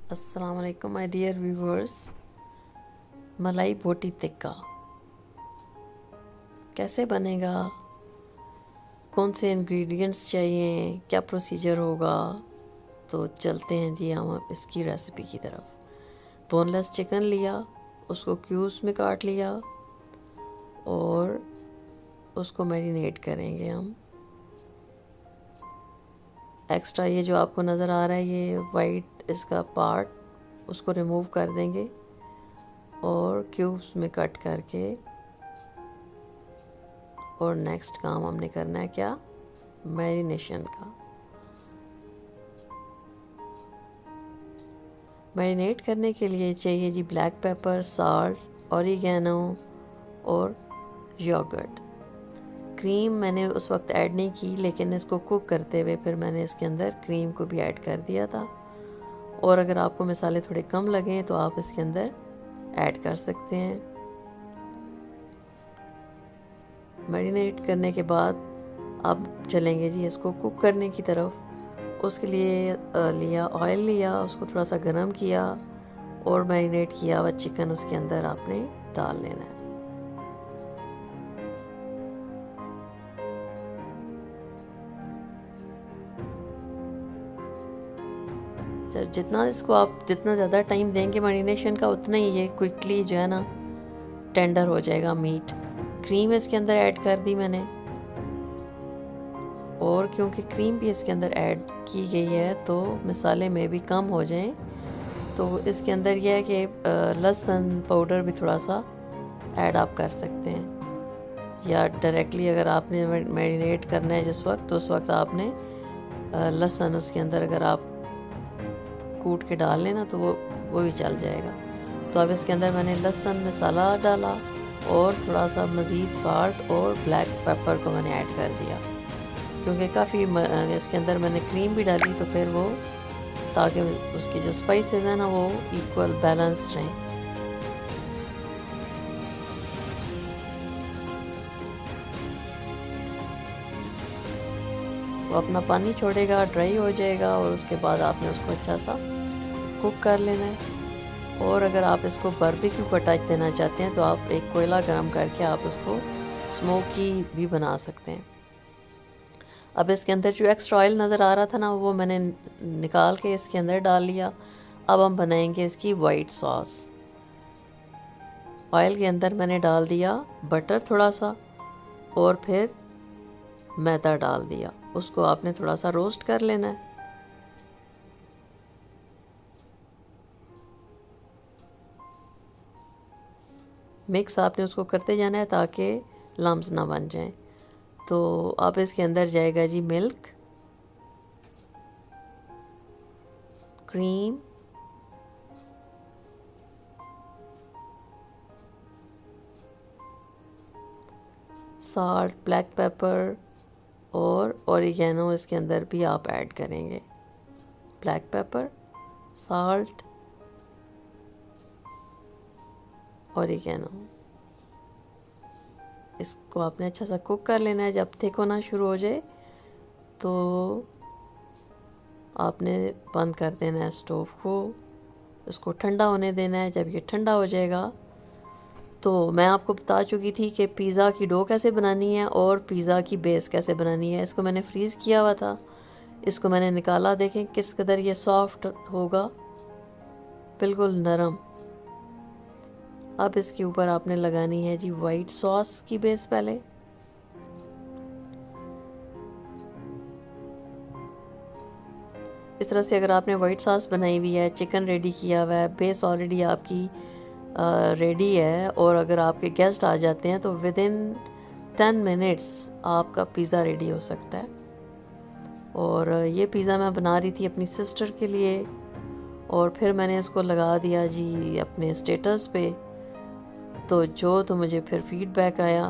अस्सलाम वालेकुम my dear viewers. मलाई बोटी टिक्का कैसे बनेगा, कौन से इंग्रेडिएंट्स चाहिए, क्या प्रोसीजर होगा, तो चलते हैं जी हम इसकी रेसिपी की तरफ। बोनलेस चिकन लिया, उसको क्यूब्स में काट लिया और उसको मैरिनेट करेंगे हम। एक्स्ट्रा ये जो आपको नज़र आ रहा है ये वाइट इसका पार्ट उसको रिमूव कर देंगे और क्यूब्स में कट करके। और नेक्स्ट काम हमने करना है क्या, मैरिनेशन का। मैरिनेट करने के लिए चाहिए जी ब्लैक पेपर, साल्ट, ऑरिगेनो और योगर्ट। क्रीम मैंने उस वक्त ऐड नहीं की, लेकिन इसको कुक करते हुए फिर मैंने इसके अंदर क्रीम को भी ऐड कर दिया था। और अगर आपको मसाले थोड़े कम लगें तो आप इसके अंदर ऐड कर सकते हैं। मैरिनेट करने के बाद अब चलेंगे जी इसको कुक करने की तरफ। उसके लिए लिया ऑयल लिया, उसको थोड़ा सा गर्म किया और मैरिनेट किया हुआ चिकन उसके अंदर आपने डाल लेना है। जब जितना इसको आप जितना ज़्यादा टाइम देंगे मैरिनेशन का, उतना ही ये क्विकली जो है ना टेंडर हो जाएगा मीट। क्रीम इसके अंदर ऐड कर दी मैंने, और क्योंकि क्रीम भी इसके अंदर ऐड की गई है तो मसाले में भी कम हो जाएं, तो इसके अंदर यह है कि लहसुन पाउडर भी थोड़ा सा ऐड आप कर सकते हैं, या डायरेक्टली अगर आपने मैरिनेट करना है जिस वक्त, तो उस वक्त आपने लहसुन उसके अंदर अगर आप कूट के डाल लेना तो वो भी चल जाएगा। तो अब इसके अंदर मैंने लहसुन मसाला डाला और थोड़ा सा मज़ीद साल्ट और ब्लैक पेपर को मैंने ऐड कर दिया, क्योंकि काफ़ी इसके अंदर मैंने क्रीम भी डाली, तो फिर वो ताकि उसकी जो स्पाइसेस हैं ना वो इक्वल बैलेंस रहें। वो अपना पानी छोड़ेगा, ड्राई हो जाएगा, और उसके बाद आपने उसको अच्छा सा कुक कर लेना है। और अगर आप इसको बारबेक्यू का टच देना चाहते हैं तो आप एक कोयला गर्म करके आप उसको स्मोकी भी बना सकते हैं। अब इसके अंदर जो एक्स्ट्रा ऑयल नज़र आ रहा था ना वो मैंने निकाल के इसके अंदर डाल लिया। अब हम बनाएंगे इसकी वाइट सॉस। ऑयल के अंदर मैंने डाल दिया बटर थोड़ा सा और फिर मैदा डाल दिया, उसको आपने थोड़ा सा रोस्ट कर लेना है। मिक्स आपने उसको करते जाना है ताकि लम्स ना बन जाएं। तो अब इसके अंदर जाएगा जी milk, cream, salt, black pepper और ऑरिगेनो इसके अंदर भी आप ऐड करेंगे। ब्लैक पेपर, साल्ट, ऑरिगेनो, इसको आपने अच्छा सा कुक कर लेना है। जब थिक होना शुरू हो जाए तो आपने बंद कर देना है स्टोव को, इसको ठंडा होने देना है। जब ये ठंडा हो जाएगा तो मैं आपको बता चुकी थी कि पिज़्ज़ा की डो कैसे बनानी है और पिज़्ज़ा की बेस कैसे बनानी है। इसको मैंने फ्रीज़ किया हुआ था, इसको मैंने निकाला, देखें किस कदर ये सॉफ्ट होगा, बिल्कुल नरम। अब इसके ऊपर आपने लगानी है जी वाइट सॉस की बेस। पहले इस तरह से अगर आपने वाइट सॉस बनाई हुई है, चिकन रेडी किया हुआ है, बेस ऑलरेडी आपकी रेडी है, और अगर आपके गेस्ट आ जाते हैं तो विद इन 10 मिनट्स आपका पिज़्ज़ा रेडी हो सकता है। और ये पिज़्ज़ा मैं बना रही थी अपनी सिस्टर के लिए, और फिर मैंने इसको लगा दिया जी अपने स्टेटस पे। तो मुझे फिर फीडबैक आया,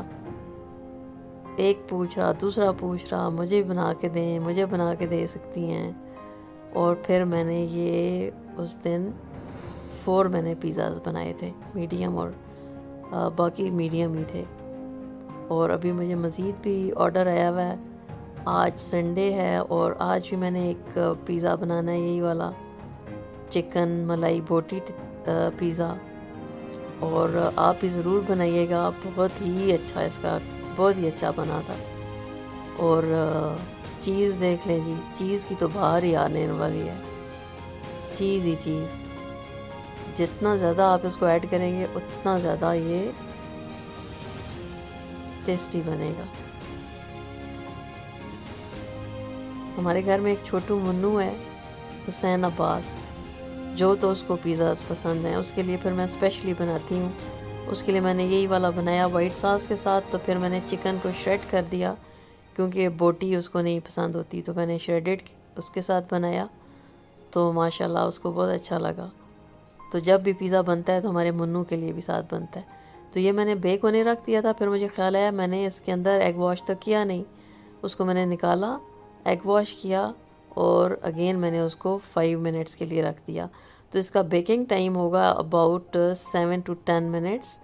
एक पूछ रहा, दूसरा पूछ रहा मुझे बना के दें, मुझे बना के दे सकती हैं। और फिर मैंने ये उस दिन 4 मैंने पिज़्ज़ाज़ बनाए थे, मीडियम, और बाकी मीडियम ही थे। और अभी मुझे मज़ीद भी ऑर्डर आया हुआ है। आज संडे है और आज भी मैंने एक पिज़्ज़ा बनाना है, यही वाला। चिकन मलाई बोटी पिज़्ज़ा, और आप भी ज़रूर बनाइएगा। बहुत ही अच्छा इसका, बहुत ही अच्छा बना था। और चीज़ देख लें जी, चीज़ की तो बाहर ही आने वाली है। चीज़ ही चीज़, जितना ज़्यादा आप इसको ऐड करेंगे उतना ज़्यादा ये टेस्टी बनेगा। हमारे घर में एक छोटू मुन्नू है, हुसैन अब्बास, जो तो उसको पिज़्ज़ास पसंद हैं, उसके लिए फिर मैं स्पेशली बनाती हूँ। उसके लिए मैंने यही वाला बनाया वाइट सॉस के साथ। तो फिर मैंने चिकन को श्रेड कर दिया, क्योंकि बोटी उसको नहीं पसंद होती, तो मैंने श्रेडेड उसके साथ बनाया। तो माशाल्लाह उसको बहुत अच्छा लगा। तो जब भी पिज़्ज़ा बनता है तो हमारे मुन्नू के लिए भी साथ बनता है। तो ये मैंने बेक होने रख दिया था। फिर मुझे ख्याल आया मैंने इसके अंदर एग वॉश तो किया नहीं, उसको मैंने निकाला, एग वॉश किया, और अगेन मैंने उसको 5 मिनट्स के लिए रख दिया। तो इसका बेकिंग टाइम होगा अबाउट 7 to 10 मिनट्स,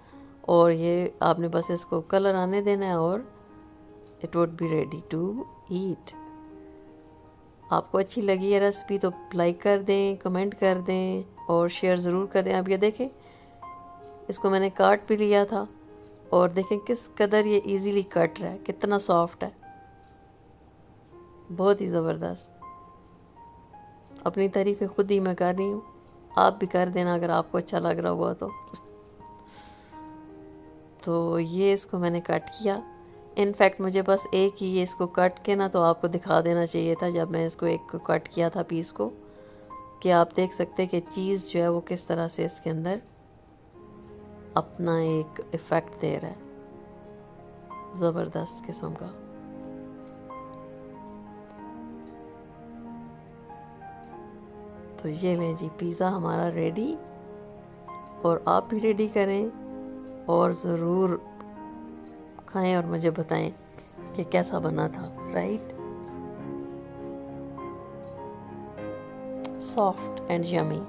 और ये आपने बस इसको कलर आने देना है और it would be ready to eat. आपको अच्छी लगी है रेसिपी तो लाइक कर दें, कमेंट कर दें और शेयर ज़रूर कर दें। आप ये देखें, इसको मैंने काट भी लिया था, और देखें किस कदर ये इजीली कट रहा है, कितना सॉफ्ट है, बहुत ही ज़बरदस्त। अपनी तारीफ़ें खुद ही मैं कर रही हूँ, आप भी कर देना अगर आपको अच्छा लग रहा हुआ तो ये इसको मैंने कट किया। इनफैक्ट मुझे बस एक ही ये इसको कट के ना तो आपको दिखा देना चाहिए था जब मैं इसको एक कट किया था पीस को, कि आप देख सकते हैं कि चीज़ जो है वो किस तरह से इसके अंदर अपना एक इफ़ेक्ट दे रहा है, ज़बरदस्त किस्म का। तो ये लें जी, पिज़्ज़ा हमारा रेडी, और आप भी रेडी करें और ज़रूर खाएं और मुझे बताएं कि कैसा बना था। Right, soft and yummy.